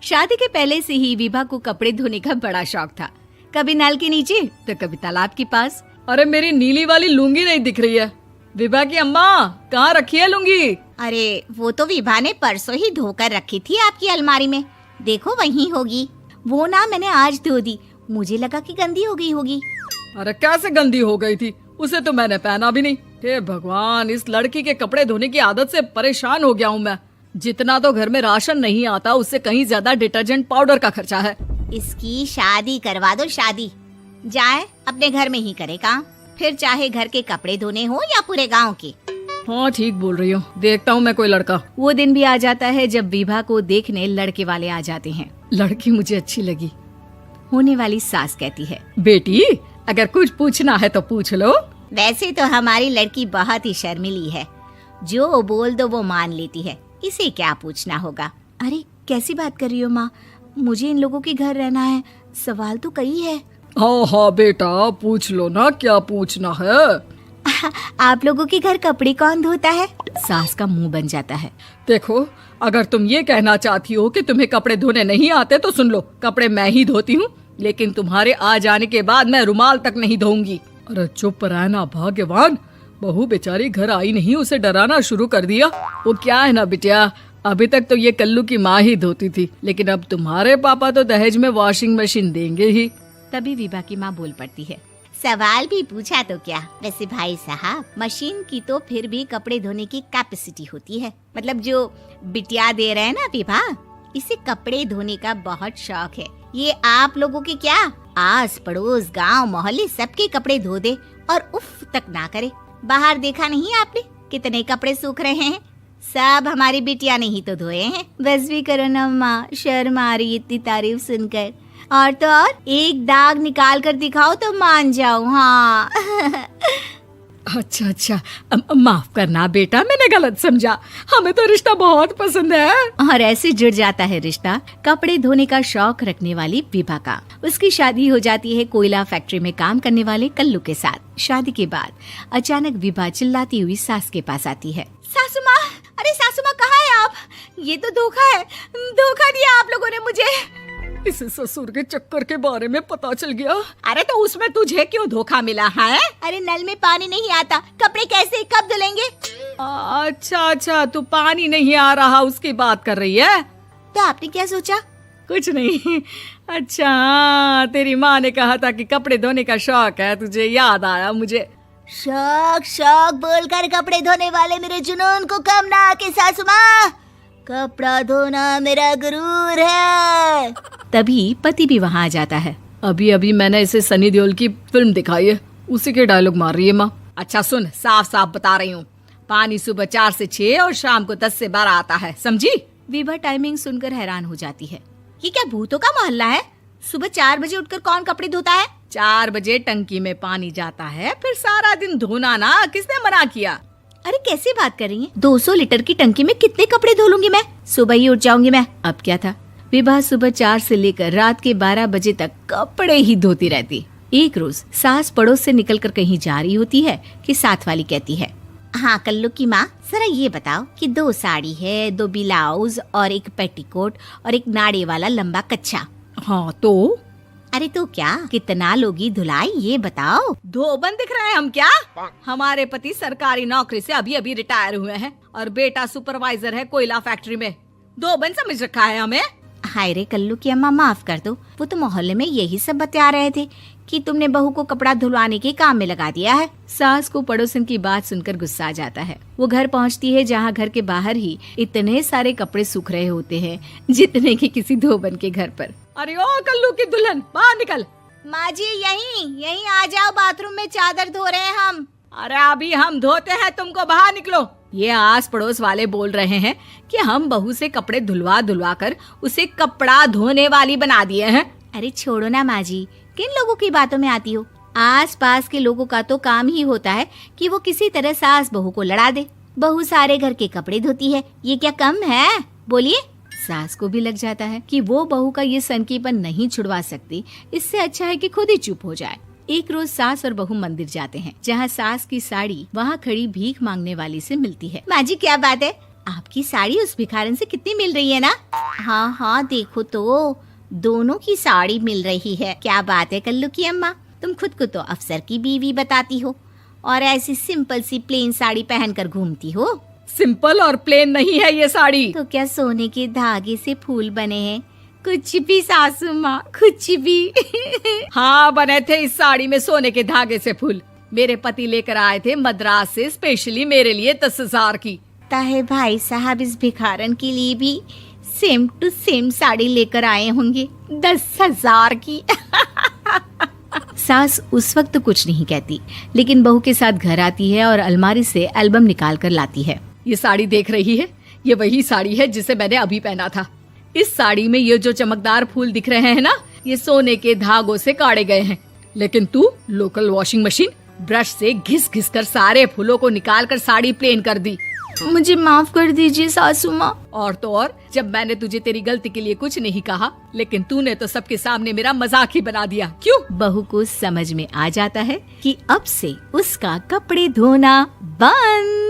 शादी के पहले से ही विभा को कपड़े धोने का बड़ा शौक था। कभी नल के नीचे तो कभी तालाब के पास। अरे मेरी नीली वाली लुंगी नहीं दिख रही है। विभा की अम्मा, कहाँ रखी है लुंगी? अरे वो तो विभा ने परसों ही धोकर रखी थी आपकी अलमारी में, देखो वहीं होगी। वो ना मैंने आज धो दी, मुझे लगा कि गंदी हो गई होगी। अरे कैसे गंदी हो गई थी, उसे तो मैंने पहना भी नहीं। हे भगवान, इस लड़की के कपड़े धोने की आदत से परेशान हो गया हूँ मैं। जितना तो घर में राशन नहीं आता, उससे कहीं ज्यादा डिटर्जेंट पाउडर का खर्चा है। इसकी शादी करवा दो, शादी जाए अपने घर में ही करे काम, फिर चाहे घर के कपड़े धोने हो या पूरे गांव के। हाँ ठीक बोल रही हो, देखता हूँ मैं कोई लड़का। वो दिन भी आ जाता है जब विभा को देखने लड़के वाले आ जाते हैं। लड़की मुझे अच्छी लगी। होने वाली सास कहती है, बेटी अगर कुछ पूछना है तो पूछ लो। वैसे तो हमारी लड़की बहुत ही शर्मीली है, जो बोल दो वो मान लेती है, इसे क्या पूछना होगा। अरे कैसी बात कर रही हो माँ, मुझे इन लोगों के घर रहना है, सवाल तो कई है। हाँ हाँ बेटा, पूछ लो ना, क्या पूछना है। आप लोगों के घर कपड़े कौन धोता है? सास का मुंह बन जाता है। देखो, अगर तुम ये कहना चाहती हो कि तुम्हें कपड़े धोने नहीं आते तो सुन लो, कपड़े मैं ही धोती हूँ, लेकिन तुम्हारे आ जाने के बाद मैं रुमाल तक नहीं धोऊंगी। अरे चुप रहना भाग्यवान, बहू बेचारी घर आई नहीं, उसे डराना शुरू कर दिया। वो क्या है ना बिटिया, अभी तक तो ये कल्लू की माँ ही धोती थी, लेकिन अब तुम्हारे पापा तो दहेज में वॉशिंग मशीन देंगे ही। तभी विभा की माँ बोल पड़ती है, सवाल भी पूछा तो क्या। वैसे भाई साहब, मशीन की तो फिर भी कपड़े धोने की कैपेसिटी होती है। मतलब जो बिटिया दे रहे हैं ना विभा, इसे कपड़े धोने का बहुत शौक है। ये आप लोगों के क्या, आस पड़ोस गांव मोहल्ले सबके कपड़े धो दे और उफ तक ना करे। बाहर देखा नहीं आपने कितने कपड़े सूख रहे हैं, सब हमारी बिटिया ने ही तो धोए हैं। बस भी करो ना माँ, शर्म आ रही इतनी तारीफ सुनकर। और तो और एक दाग निकाल कर दिखाओ तो मान जाऊं। हाँ अच्छा, माफ करना बेटा, मैंने गलत समझा, हमें तो रिश्ता बहुत पसंद है। और ऐसे जुड़ जाता है रिश्ता कपड़े धोने का शौक रखने वाली विभा का। उसकी शादी हो जाती है कोयला फैक्ट्री में काम करने वाले कल्लू के साथ। शादी के बाद अचानक विभा चिल्लाती हुई सास के पास आती है। सासू माँ, अरे सासू माँ कहाँ है आप? ये तो धोखा है, धोखा दिया आप लोगों ने मुझे। इसे ससुर के चक्कर के बारे में पता चल गया। अरे तो उसमें तुझे क्यों धोखा मिला है? अरे नल में पानी नहीं आता, कपड़े कैसे कब धुलेंगे? अच्छा, तू पानी नहीं आ रहा उसकी बात कर रही है। तो आपने क्या सोचा? कुछ नहीं। अच्छा, तेरी माँ ने कहा था कि कपड़े धोने का शौक है तुझे, याद आया मुझे। शौक बोलकर कपड़े धोने वाले मेरे जुनून को कम ना आके सासू माँ, कपड़ा धोना मेरा गुरूर है। तभी पति भी वहाँ आ जाता है। अभी मैंने इसे सनी देओल की फिल्म दिखाई है, उसी के डायलॉग मार रही है माँ। अच्छा सुन, साफ साफ बता रही हूँ, पानी सुबह 4 से 6 और शाम को 10 से 12 आता है, समझी? विभा टाइमिंग सुनकर हैरान हो जाती है। ये क्या भूतों का मोहल्ला है? सुबह 4 बजे उठकर कौन कपड़े धोता है? 4 बजे टंकी में पानी जाता है, फिर सारा दिन धोना ना, किसने मना किया? अरे कैसी बात कर रही हैं? 200 लीटर की टंकी में कितने कपड़े धो लूंगी मैं, सुबह ही उठ जाऊंगी मैं। अब क्या था, विभा सुबह 4 से लेकर रात के 12 बजे तक कपड़े ही धोती रहती। एक रोज सास पड़ोस से निकलकर कहीं जा रही होती है कि साथ वाली कहती है, हाँ कल्लू की माँ, जरा ये बताओ कि 2 साड़ी है, 2 ब्लाउज और एक पेटीकोट और एक नाड़े वाला लंबा कच्छा। हाँ तो? अरे तो क्या, कितना लोगी धुलाई ये बताओ। धोबन दिख रहे हैं हम क्या? हमारे पति सरकारी नौकरी से अभी रिटायर हुए हैं और बेटा सुपरवाइजर है कोयला फैक्ट्री में। धोबन समझ रखा है हमें? हाय रे कल्लू की अम्मा, माफ कर दो, वो तो मोहल्ले में यही सब बता रहे थे कि तुमने बहू को कपड़ा धुलवाने के काम में लगा दिया है। सास को पड़ोसन की बात सुनकर गुस्सा आ जाता है। वो घर पहुंचती है जहां घर के बाहर ही इतने सारे कपड़े सूख रहे होते हैं जितने कि किसी धोबन के घर पर। अरे ओ कल्लू की दुल्हन, बाहर निकल। माँ जी यहीं आ जाओ, बाथरूम में चादर धो रहे हैं हम। अरे अभी हम धोते हैं, तुमको बाहर निकलो। ये आस पड़ोस वाले बोल रहे हैं कि हम बहू से कपड़े धुलवा कर उसे कपड़ा धोने वाली बना दिए हैं। अरे छोड़ो ना माँ जी, किन लोगों की बातों में आती हो? आस पास के लोगों का तो काम ही होता है कि वो किसी तरह सास बहू को लड़ा दे। बहू सारे घर के कपड़े धोती है, ये क्या कम है? बोलिए। सास को भी लग जाता है कि वो बहू का ये सनकीपन नहीं छुड़वा सकती, इससे अच्छा है कि खुद ही चुप हो जाए। एक रोज सास और बहू मंदिर जाते हैं, जहाँ सास की साड़ी वहाँ खड़ी भीख मांगने वाली से मिलती है। माँ जी क्या बात है, आपकी साड़ी उस भिखारन से कितनी मिल रही है ना? हाँ हाँ, देखो तो दोनों की साड़ी मिल रही है। क्या बात है कल्लू की अम्मा, तुम खुद को तो अफसर की बीवी बताती हो और ऐसी सिंपल सी प्लेन साड़ी पहनकर घूमती हो। सिंपल और प्लेन नहीं है ये साड़ी। तो क्या सोने के धागे से फूल बने हैं? कुछ भी सासू माँ, कुछ भी। हाँ, बने थे इस साड़ी में सोने के धागे से फूल। मेरे पति लेकर आए थे मद्रास से स्पेशली मेरे लिए 10,000 की। ताहे भाई साहब इस भिखारन के लिए भी सेम टू सेम साड़ी लेकर आए होंगे 10,000 की। सास उस वक्त तो कुछ नहीं कहती, लेकिन बहू के साथ घर आती है और अलमारी से एल्बम निकाल कर लाती है। ये साड़ी देख रही है, ये वही साड़ी है जिसे मैंने अभी पहना था। इस साड़ी में ये जो चमकदार फूल दिख रहे हैं ना, ये सोने के धागों से काढ़े गए हैं। लेकिन तू लोकल वॉशिंग मशीन ब्रश से घिस घिस कर सारे फूलों को निकाल कर साड़ी प्लेन कर दी। मुझे माफ कर दीजिए सासू माँ। और तो और, जब मैंने तुझे तेरी गलती के लिए कुछ नहीं कहा, लेकिन तूने तो सबके सामने मेरा मजाक ही बना दिया। क्यों? बहू को समझ में आ जाता है कि अब से उसका कपड़े धोना बंद।